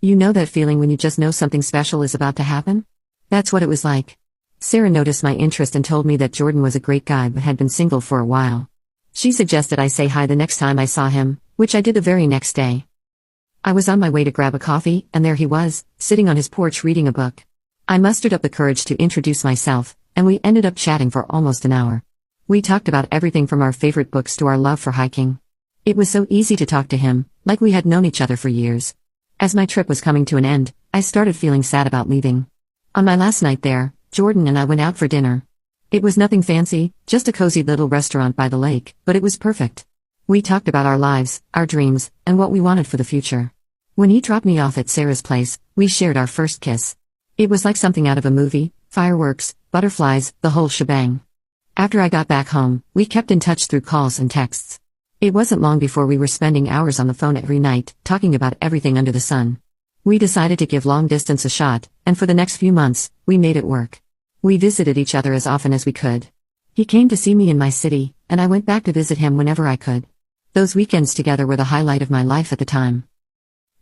You know that feeling when you just know something special is about to happen? That's what it was like. Sarah noticed my interest and told me that Jordan was a great guy but had been single for a while. She suggested I say hi the next time I saw him, which I did the very next day. I was on my way to grab a coffee, and there he was, sitting on his porch reading a book. I mustered up the courage to introduce myself, and we ended up chatting for almost an hour. We talked about everything from our favorite books to our love for hiking. It was so easy to talk to him, like we had known each other for years. As my trip was coming to an end, I started feeling sad about leaving. On my last night there, Jordan and I went out for dinner. It was nothing fancy, just a cozy little restaurant by the lake, but it was perfect. We talked about our lives, our dreams, and what we wanted for the future. When he dropped me off at Sarah's place, we shared our first kiss. It was like something out of a movie, fireworks, butterflies, the whole shebang. After I got back home, we kept in touch through calls and texts. It wasn't long before we were spending hours on the phone every night, talking about everything under the sun. We decided to give long distance a shot, and for the next few months, we made it work. We visited each other as often as we could. He came to see me in my city, and I went back to visit him whenever I could. Those weekends together were the highlight of my life at the time.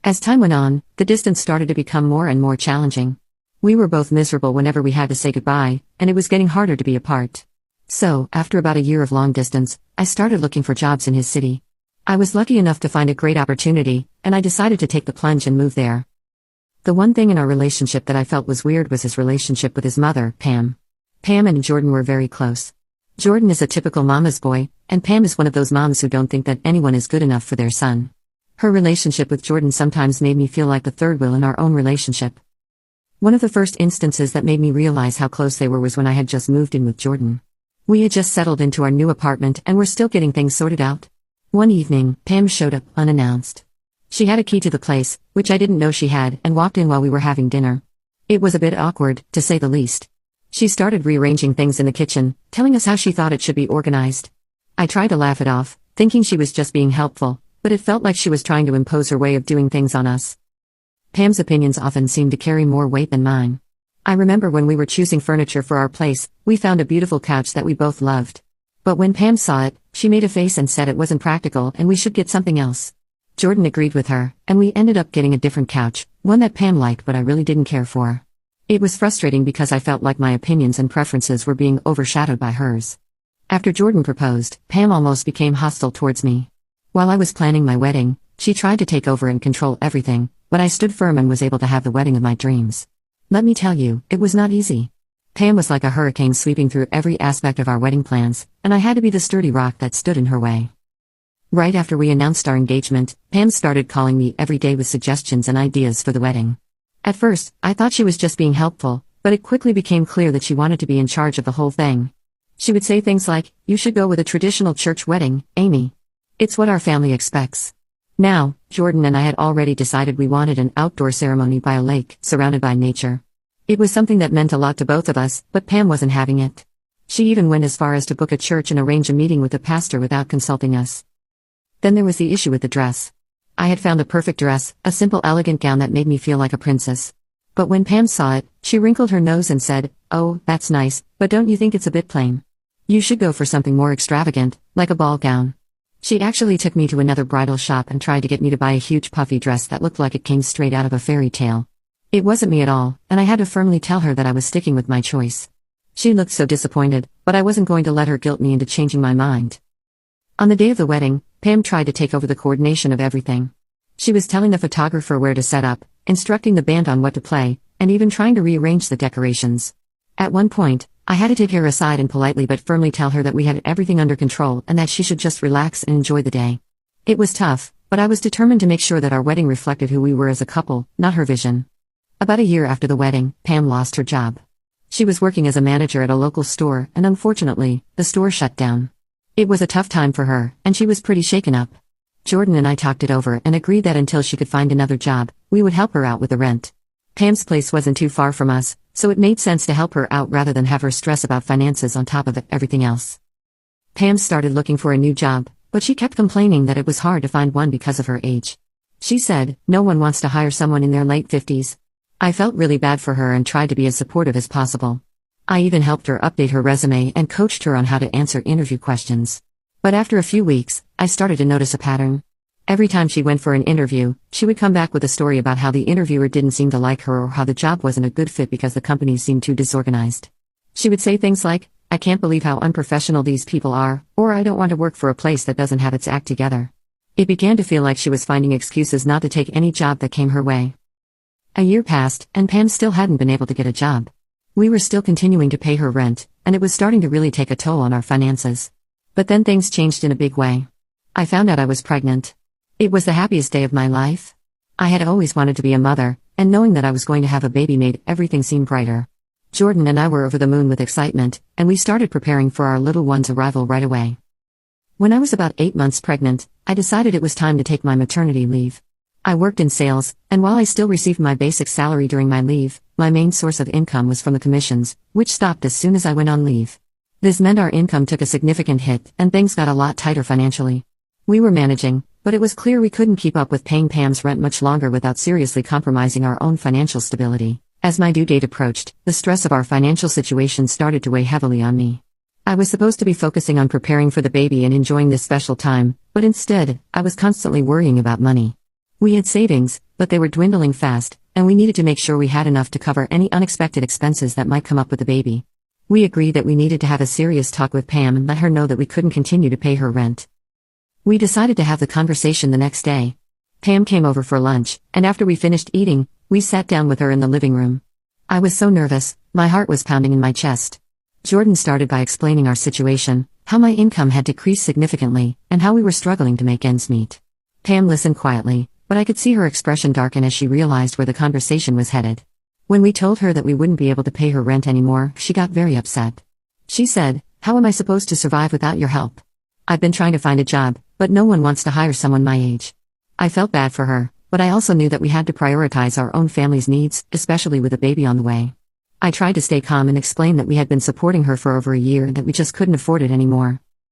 As time went on, the distance started to become more and more challenging. We were both miserable whenever we had to say goodbye, and it was getting harder to be apart. So, after about a year of long distance, I started looking for jobs in his city. I was lucky enough to find a great opportunity, and I decided to take the plunge and move there. The one thing in our relationship that I felt was weird was his relationship with his mother, Pam. Pam and Jordan were very close. Jordan is a typical mama's boy, and Pam is one of those moms who don't think that anyone is good enough for their son. Her relationship with Jordan sometimes made me feel like the third wheel in our own relationship. One of the first instances that made me realize how close they were was when I had just moved in with Jordan. We had just settled into our new apartment and were still getting things sorted out. One evening, Pam showed up unannounced. She had a key to the place, which I didn't know she had, and walked in while we were having dinner. It was a bit awkward, to say the least. She started rearranging things in the kitchen, telling us how she thought it should be organized. I tried to laugh it off, thinking she was just being helpful, but it felt like she was trying to impose her way of doing things on us. Pam's opinions often seemed to carry more weight than mine. I remember when we were choosing furniture for our place, we found a beautiful couch that we both loved. But when Pam saw it, she made a face and said it wasn't practical and we should get something else. Jordan agreed with her, and we ended up getting a different couch, one that Pam liked but I really didn't care for. It was frustrating because I felt like my opinions and preferences were being overshadowed by hers. After Jordan proposed, Pam almost became hostile towards me. While I was planning my wedding, she tried to take over and control everything, but I stood firm and was able to have the wedding of my dreams. Let me tell you, it was not easy. Pam was like a hurricane sweeping through every aspect of our wedding plans, and I had to be the sturdy rock that stood in her way. Right after we announced our engagement, Pam started calling me every day with suggestions and ideas for the wedding. At first, I thought she was just being helpful, but it quickly became clear that she wanted to be in charge of the whole thing. She would say things like, "You should go with a traditional church wedding, Amy. It's what our family expects." Now, Jordan and I had already decided we wanted an outdoor ceremony by a lake, surrounded by nature. It was something that meant a lot to both of us, but Pam wasn't having it. She even went as far as to book a church and arrange a meeting with the pastor without consulting us. Then there was the issue with the dress. I had found a perfect dress, a simple elegant gown that made me feel like a princess. But when Pam saw it, she wrinkled her nose and said, "Oh, that's nice, but don't you think it's a bit plain? You should go for something more extravagant, like a ball gown." She actually took me to another bridal shop and tried to get me to buy a huge puffy dress that looked like it came straight out of a fairy tale. It wasn't me at all, and I had to firmly tell her that I was sticking with my choice. She looked so disappointed, but I wasn't going to let her guilt me into changing my mind. On the day of the wedding, Pam tried to take over the coordination of everything. She was telling the photographer where to set up, instructing the band on what to play, and even trying to rearrange the decorations. At one point, I had to take her aside and politely but firmly tell her that we had everything under control and that she should just relax and enjoy the day. It was tough, but I was determined to make sure that our wedding reflected who we were as a couple, not her vision. About a year after the wedding, Pam lost her job. She was working as a manager at a local store, and unfortunately, the store shut down. It was a tough time for her, and she was pretty shaken up. Jordan and I talked it over and agreed that until she could find another job, we would help her out with the rent. Pam's place wasn't too far from us, so it made sense to help her out rather than have her stress about finances on top of everything else. Pam started looking for a new job, but she kept complaining that it was hard to find one because of her age. She said, "No one wants to hire someone in their late 50s. I felt really bad for her and tried to be as supportive as possible. I even helped her update her resume and coached her on how to answer interview questions. But after a few weeks, I started to notice a pattern. Every time she went for an interview, she would come back with a story about how the interviewer didn't seem to like her or how the job wasn't a good fit because the company seemed too disorganized. She would say things like, "I can't believe how unprofessional these people are," or "I don't want to work for a place that doesn't have its act together." It began to feel like she was finding excuses not to take any job that came her way. A year passed, and Pam still hadn't been able to get a job. We were still continuing to pay her rent, and it was starting to really take a toll on our finances. But then things changed in a big way. I found out I was pregnant. It was the happiest day of my life. I had always wanted to be a mother, and knowing that I was going to have a baby made everything seem brighter. Jordan and I were over the moon with excitement, and we started preparing for our little one's arrival right away. When I was about 8 months pregnant, I decided it was time to take my maternity leave. I worked in sales, and while I still received my basic salary during my leave, my main source of income was from the commissions, which stopped as soon as I went on leave. This meant our income took a significant hit, and things got a lot tighter financially. We were managing, but it was clear we couldn't keep up with paying Pam's rent much longer without seriously compromising our own financial stability. As my due date approached, the stress of our financial situation started to weigh heavily on me. I was supposed to be focusing on preparing for the baby and enjoying this special time, but instead, I was constantly worrying about money. We had savings, but they were dwindling fast, and we needed to make sure we had enough to cover any unexpected expenses that might come up with the baby. We agreed that we needed to have a serious talk with Pam and let her know that we couldn't continue to pay her rent. We decided to have the conversation the next day. Pam came over for lunch, and after we finished eating, we sat down with her in the living room. I was so nervous, my heart was pounding in my chest. Jordan started by explaining our situation, how my income had decreased significantly, and how we were struggling to make ends meet. Pam listened quietly, but I could see her expression darken as she realized where the conversation was headed. When we told her that we wouldn't be able to pay her rent anymore, she got very upset. She said, "How am I supposed to survive without your help? I've been trying to find a job, but no one wants to hire someone my age." I felt bad for her, but I also knew that we had to prioritize our own family's needs, especially with a baby on the way. I tried to stay calm and explain that we had been supporting her for over a year and that we just couldn't afford it anymore.